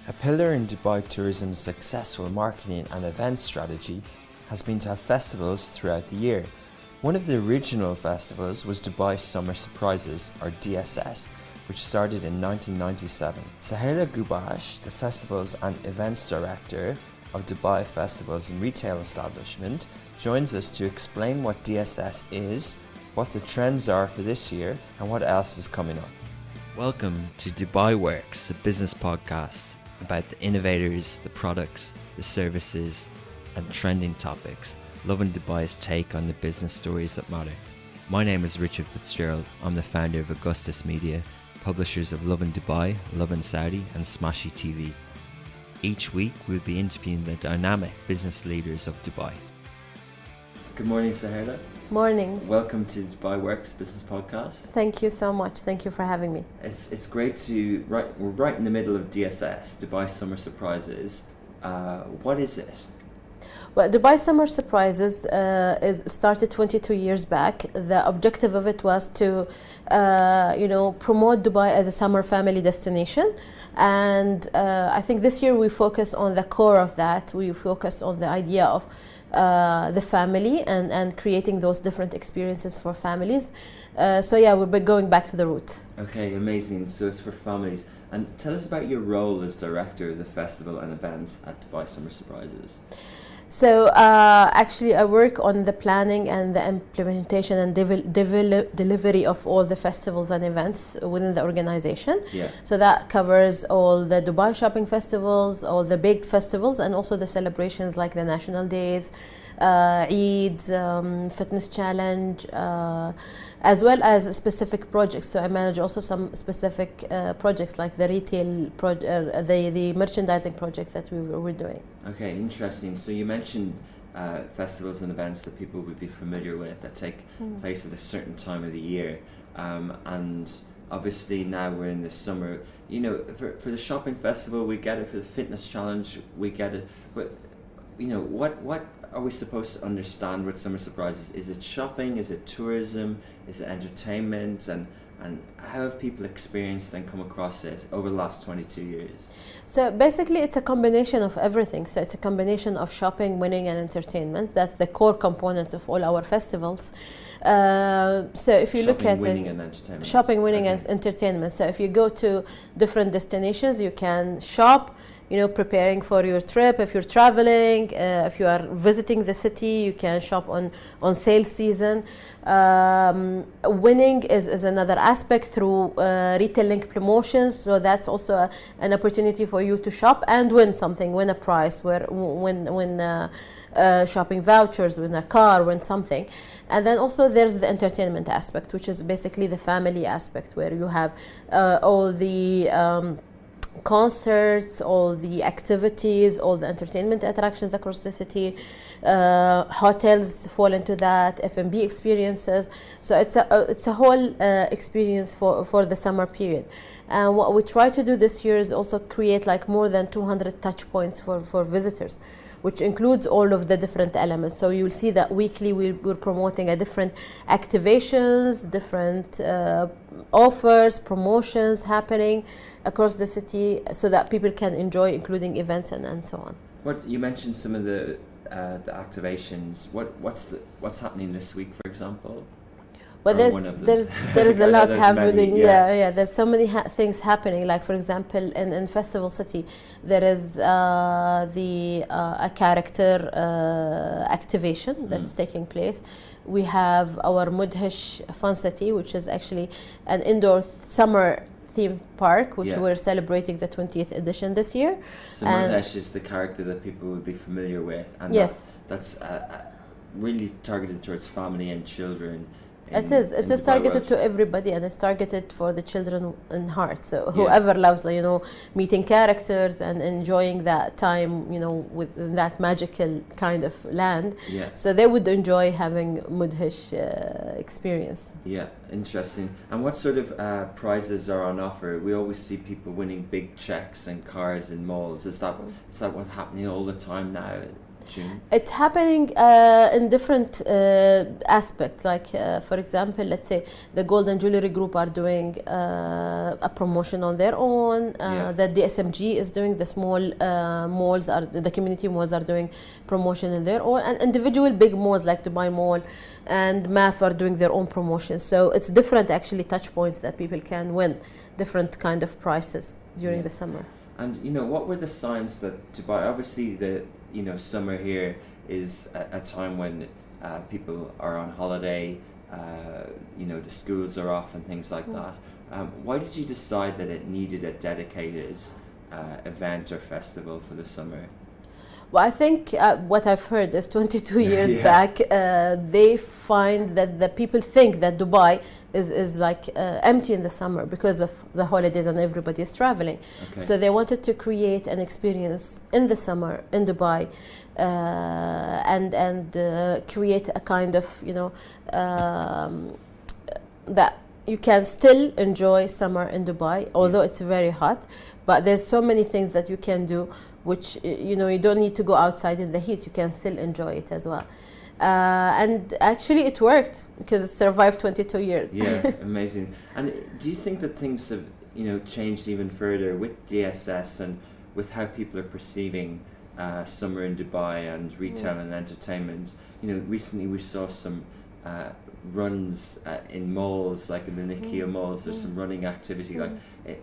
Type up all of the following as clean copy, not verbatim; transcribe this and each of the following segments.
A pillar in Dubai tourism's successful marketing and event strategy has been to have festivals throughout the year. One of the original festivals was Dubai Summer Surprises, or DSS, which started in 1997. Suhaila Ghubash, the Festivals and Events Director of Dubai Festivals and Retail Establishment, joins us to explain what DSS is, what the trends are for this year, and what else is coming up. Welcome to Dubai Works, a business podcast about the innovators, the products, the services, and trending topics, loving Dubai's take on the business stories that matter. My name is Richard Fitzgerald. I'm the founder of Augustus Media, publishers of Lovin Dubai, Lovin Saudi, and Smashy TV. Each week, we'll be interviewing the dynamic business leaders of Dubai. Good morning, Suhaila. Morning. Welcome to Dubai Works Business Podcast. Thank you so much. Thank you for having me. It's great to we're right in the middle of DSS, Dubai Summer Surprises. What is it? Well, Dubai Summer Surprises is started 22 years back. The objective of it was to, promote Dubai as a summer family destination. And I think this year we focused on the core of that. We focused on the idea of the family and creating those different experiences for families. We'll be going back to the roots. Okay, amazing. So it's for families. And tell us about your role as director of the festival and events at Dubai Summer Surprises. So actually I work on the planning and the implementation and delivery of all the festivals and events within the organization. Yeah. So that covers all the Dubai shopping festivals, all the big festivals, and also the celebrations like the National Days, Eid, Fitness Challenge, as well as specific projects. So I manage also some specific projects like the retail, the merchandising project that we're doing. Okay, interesting. So you mentioned festivals and events that people would be familiar with that take place at a certain time of the year. And obviously now we're in the summer. You know, for the shopping festival, we get it. For the fitness challenge, we get it. But, you know, what are we supposed to understand with Summer Surprises? Is it shopping? Is it tourism? Is it entertainment? And how have people experienced and come across it over the last 22 years? So basically it's a combination of everything. So it's a combination of shopping, winning, and entertainment. That's the core components of all our festivals. So if you look at winning, and entertainment. Shopping, winning, and entertainment. So if you go to different destinations, you can shop, preparing for your trip. If you're traveling, if you are visiting the city, you can shop on sales season. Winning is another aspect through retail link promotions. So that's also an opportunity for you to shop and win something, win a prize, win shopping vouchers, win a car, win something. And then also there's the entertainment aspect, which is basically the family aspect, where you have all the concerts, all the activities, all the entertainment attractions across the city. Hotels fall into that, F&B experiences. So it's a whole experience for the summer period. And what we try to do this year is also create like more than 200 touch points for visitors, which includes all of the different elements. So you'll see that weekly we're promoting a different activations, different offers, promotions happening across the city so that people can enjoy, including events and so on. What you mentioned some of the activations. What's happening this week, for example? Well, there's a lot happening. Yeah. There's so many things happening. Like for example, in Festival City, there is a character activation that's taking place. We have our Mudhish Fun City, which is actually an indoor summer theme park, which we're celebrating the 20th edition this year. So Mudhish is the character that people would be familiar with, and yes, that's really targeted towards family and children. It is targeted to everybody, and it's targeted for the children in heart. So whoever loves, meeting characters and enjoying that time, within that magical kind of land. Yeah. So they would enjoy having Mudhish experience. Yeah, interesting. And what sort of prizes are on offer? We always see people winning big checks and cars in malls. Is that what's happening all the time now? June? It's happening in different aspects. Like, for example, let's say the Gold and Jewelry Group are doing a promotion on their own. The DSMG is doing, the small malls, the community malls are doing promotion in their own. And individual big malls like Dubai Mall and MAF are doing their own promotions. So it's different actually touch points that people can win, different kind of prices during the summer. And what were the signs that Dubai, obviously the summer here is a time when people are on holiday, the schools are off and things like that. Why did you decide that it needed a dedicated event or festival for the summer? Well, I think what I've heard is 22 years back, they find that the people think that Dubai is like empty in the summer because of the holidays and everybody is traveling. Okay. So they wanted to create an experience in the summer in Dubai and create a kind of, that you can still enjoy summer in Dubai, although it's very hot, but there's so many things that you can do which you don't need to go outside in the heat. You can still enjoy it as well, and actually it worked because it survived 22 years. Yeah, amazing. And do you think that things have changed even further with DSS and with how people are perceiving summer in Dubai and retail and entertainment? Recently we saw some runs in malls, like in the Nikhil malls. There's some running activity. Like,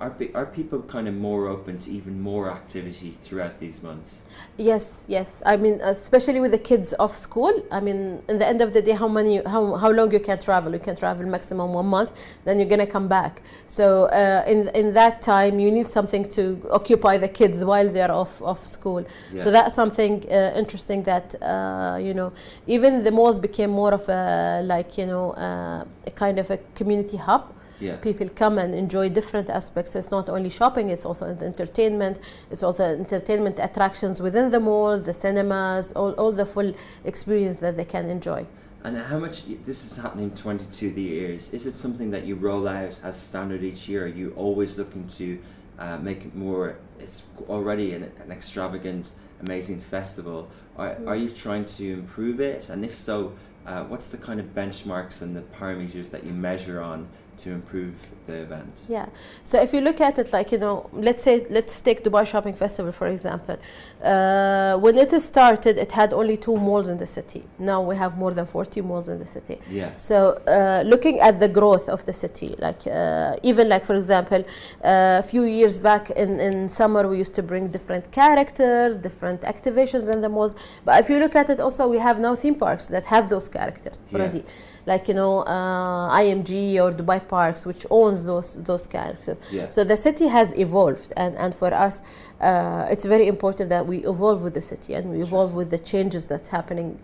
are people kind of more open to even more activity throughout these months? Yes. I mean, especially with the kids off school. I mean, in the end of the day, how long you can travel? You can travel maximum 1 month, then you're gonna come back. So in that time, you need something to occupy the kids while they're off school. Yeah. So that's something interesting that even the malls became more of a a kind of a community hub. Yeah. People come and enjoy different aspects. It's not only shopping, it's also entertainment. It's also entertainment attractions within the malls, the cinemas, all the full experience that they can enjoy. And how much, this is happening 22 years, is it something that you roll out as standard each year? Are you always looking to make it more, it's already an extravagant, amazing festival. Are you trying to improve it? And if so, what's the kind of benchmarks and the parameters that you measure on to improve the event? Yeah, so if you look at it like, let's take Dubai Shopping Festival for example. When it started, it had only 2 malls in the city. Now we have more than 40 malls in the city. Yeah. So looking at the growth of the city, like even like for example, a few years back in summer we used to bring different characters, different activations in the malls. But if you look at it also, we have now theme parks that have those characters already. Like IMG or Dubai Parks, which owns those characters. Yeah. So the city has evolved, and for us, it's very important that we evolve with the city and we evolve with the changes that's happening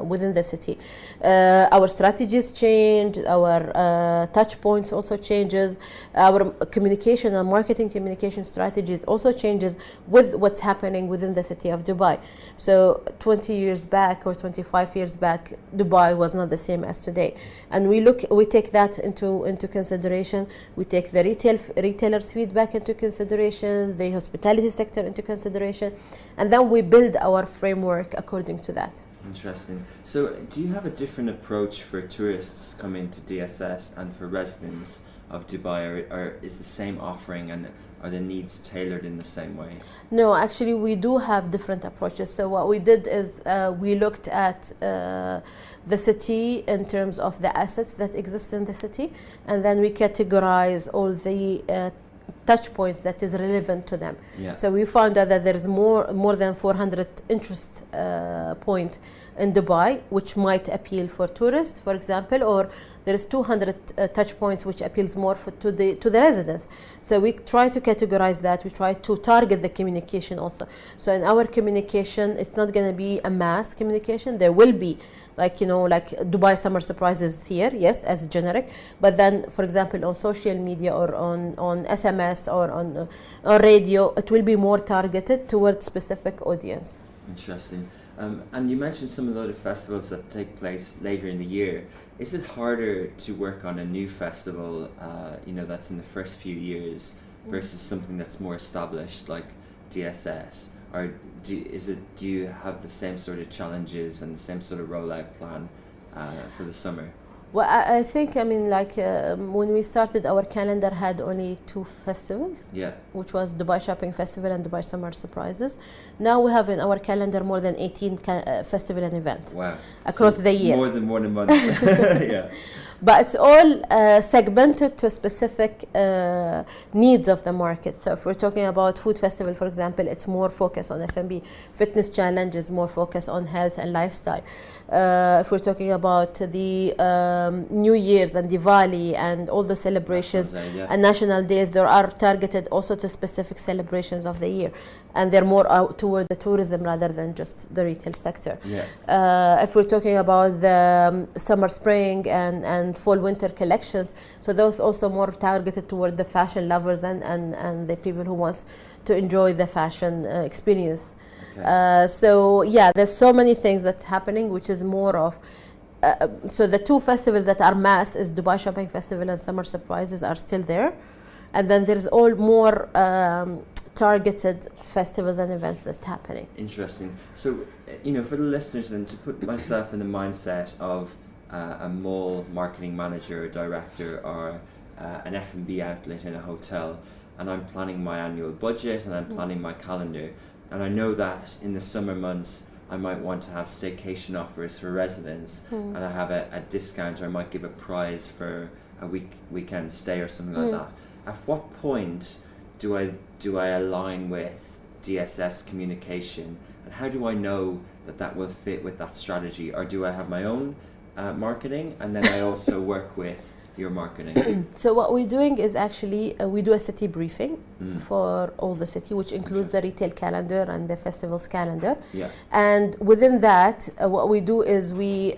within the city. Our strategies change, our touch points also changes, our communication and marketing communication strategies also changes with what's happening within the city of Dubai. So 20 years back or 25 years back, Dubai was not the same as today. And we take that into consideration. We take the retailers' feedback into consideration, the hospitality sector into consideration, and then we build our framework according to that. Interesting. So do you have a different approach for tourists coming to DSS and for residents of Dubai, or is the same offering and are the needs tailored in the same way? No, actually we do have different approaches. So what we did is we looked at the city in terms of the assets that exist in the city, and then we categorize all the touch points that is relevant to them. Yeah. So we found out that there is more than 400 interest point in Dubai, which might appeal for tourists, for example, or there is 200 touch points which appeals more to the residents. So we try to categorize that. We try to target the communication also. So in our communication, it's not going to be a mass communication. There will be like Dubai Summer Surprises here, yes, as generic, but then for example on social media or on SMS or on radio, it will be more targeted towards specific audience. Interesting. And you mentioned some of the other festivals that take place later in the year. Is it harder to work on a new festival, that's in the first few years versus something that's more established like DSS? or do you have the same sort of challenges and the same sort of rollout plan for the summer? Well, I think, I mean, like when we started, our calendar had only 2 festivals, which was Dubai Shopping Festival and Dubai Summer Surprises. Now we have in our calendar more than 18 festival and events. Wow. Across the year. More than one a month. Yeah. But it's all segmented to specific needs of the market. So if we're talking about food festival, for example, it's more focused on F&B. Fitness challenge is more focused on health and lifestyle. If we're talking about the New Year's and Diwali and all the celebrations and national days, there are targeted also to specific celebrations of the year. And they're more out toward the tourism rather than just the retail sector. If we're talking about the summer, spring and fall winter collections, so those also more targeted toward the fashion lovers and the people who wants to enjoy the fashion experience. So yeah, there's so many things that's happening, which is more of so the 2 festivals that are mass is Dubai Shopping Festival and Summer Surprises are still there, and then there's all more targeted festivals and events that's happening. Interesting. So for the listeners, and to put myself in the mindset of a mall marketing manager, director, or an F&B outlet in a hotel, and I'm planning my annual budget and I'm planning my calendar, and I know that in the summer months I might want to have staycation offers for residents, and I have a discount, or I might give a prize for a weekend stay or something like that. At what point do I align with DSS communication, and how do I know that will fit with that strategy, or do I have my own marketing and then I also work with your marketing? So what we're doing is actually we do a city briefing for all the city, which includes the retail calendar and the festivals calendar. And within that, what we do is we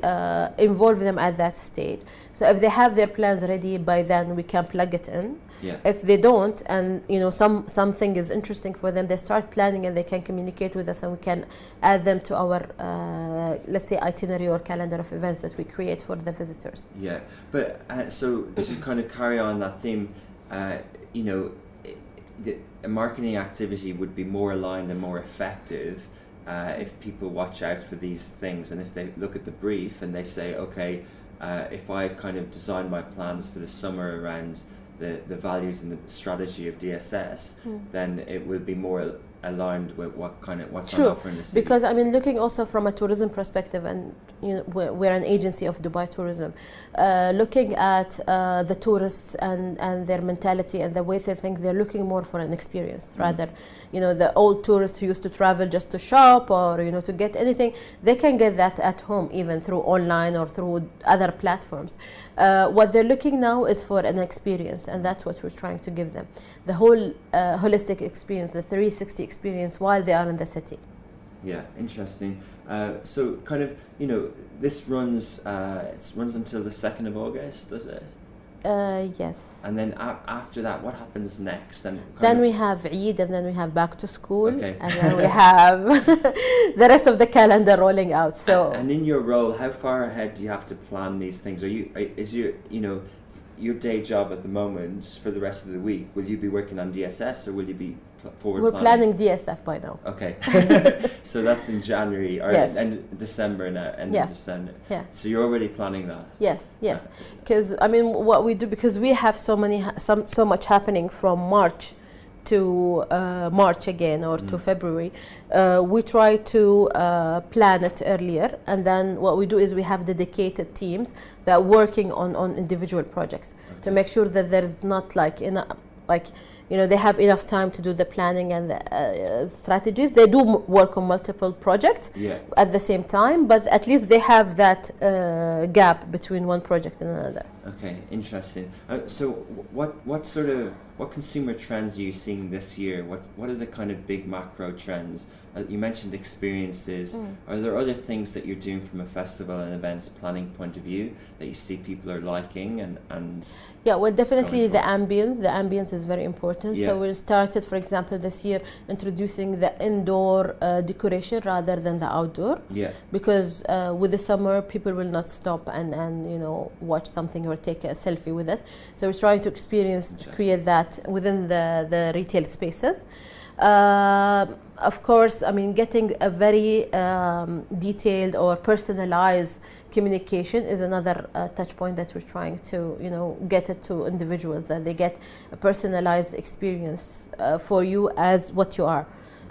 involve them at that stage. So if they have their plans ready by then, we can plug it in. If they don't, and something is interesting for them, they start planning and they can communicate with us, and we can add them to our let's say itinerary or calendar of events that we create for the visitors. But so to kind of carry on that theme, a marketing activity would be more aligned and more effective if people watch out for these things, and if they look at the brief and they say, okay, if I kind of design my plans for the summer around the values and the strategy of DSS, then it will be more aligned with what's on offer in the city. Because I mean, looking also from a tourism perspective, and we're an agency of Dubai Tourism, looking at the tourists and their mentality and the way they think, they're looking more for an experience rather. The old tourists who used to travel just to shop or to get anything, they can get that at home, even through online or through other platforms. What they're looking now is for an experience, and that's what we're trying to give them. The whole holistic experience, the 360 experience while they are in the city. Interesting. So kind of, this runs until the 2nd of August, does it? Yes. And then after that, what happens next? And then we have Eid, and then we have back to school, and then we have the rest of the calendar rolling out. So, and in your role, how far ahead do you have to plan these things? Is your day job at the moment for the rest of the week? Will you be working on DSS, or will you be forward We're planning DSF by now. Okay. So that's in January or end December now, end of December. So you're already planning that? Yes. Because I mean, what we do, because we have so much happening from March to March again, or to February, we try to plan it earlier, and then what we do is we have dedicated teams that are working on individual projects to make sure that there's not they have enough time to do the planning and the strategies. They do work on multiple projects at the same time, but at least they have that gap between one project and another. Okay, interesting. So what consumer trends are you seeing this year? What are the kind of big macro trends? You mentioned experiences. Are there other things that you're doing from a festival and events planning point of view that you see people are liking and well, definitely the ambience. The ambience is very important. So we started, for example, this year introducing the indoor decoration rather than the outdoor. Because with the summer, people will not stop and watch something or take a selfie with it. So we're trying to create that within the retail spaces. of course, I mean, getting a very detailed or personalized communication is another touch point that we're trying to, get it to individuals, that they get a personalized experience for you as what you are.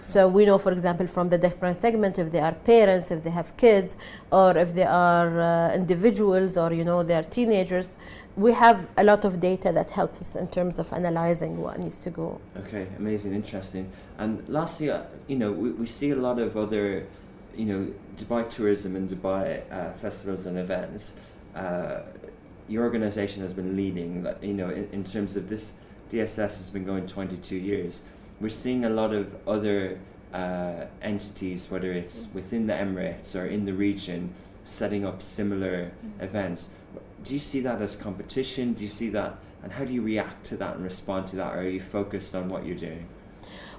So we know, for example, from the different segments, if they are parents, if they have kids, or if they are individuals, or they are teenagers, we have a lot of data that helps us in terms of analyzing what needs to go. Okay, amazing, interesting. And lastly, we see a lot of other, Dubai tourism and Dubai festivals and events. Your organization has been leading, in terms of this. DSS has been going 22 years. We're seeing a lot of other entities, whether it's within the Emirates or in the region, setting up similar events. Do you see that as competition? Do you see that, and how do you react to that and respond to that? Or are you focused on what you're doing?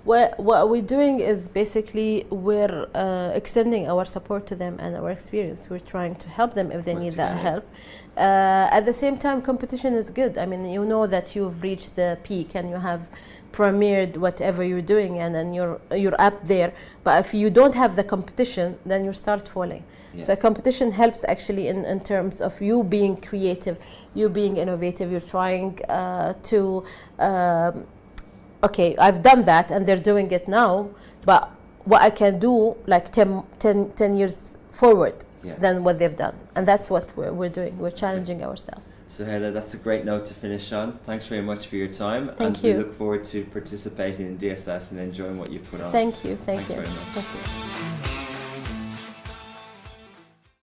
Well, what we're doing is basically we're extending our support to them and our experience. We're trying to help them if they need that help. At the same time, competition is good. I mean, you know that you've reached the peak and you have premiered whatever you're doing, and then you're up there. But if you don't have the competition, then you start falling. Yeah. So competition helps actually in terms of you being creative, you being innovative. You're trying to okay, I've done that and they're doing it now, but what I can do like 10 years forward than what they've done. And that's what we're doing. We're challenging ourselves. Suhaila, that's a great note to finish on. Thanks very much for your time. Thank you. We look forward to participating in DSS and enjoying what you've put on. Thank you. Thanks very much. Thank you.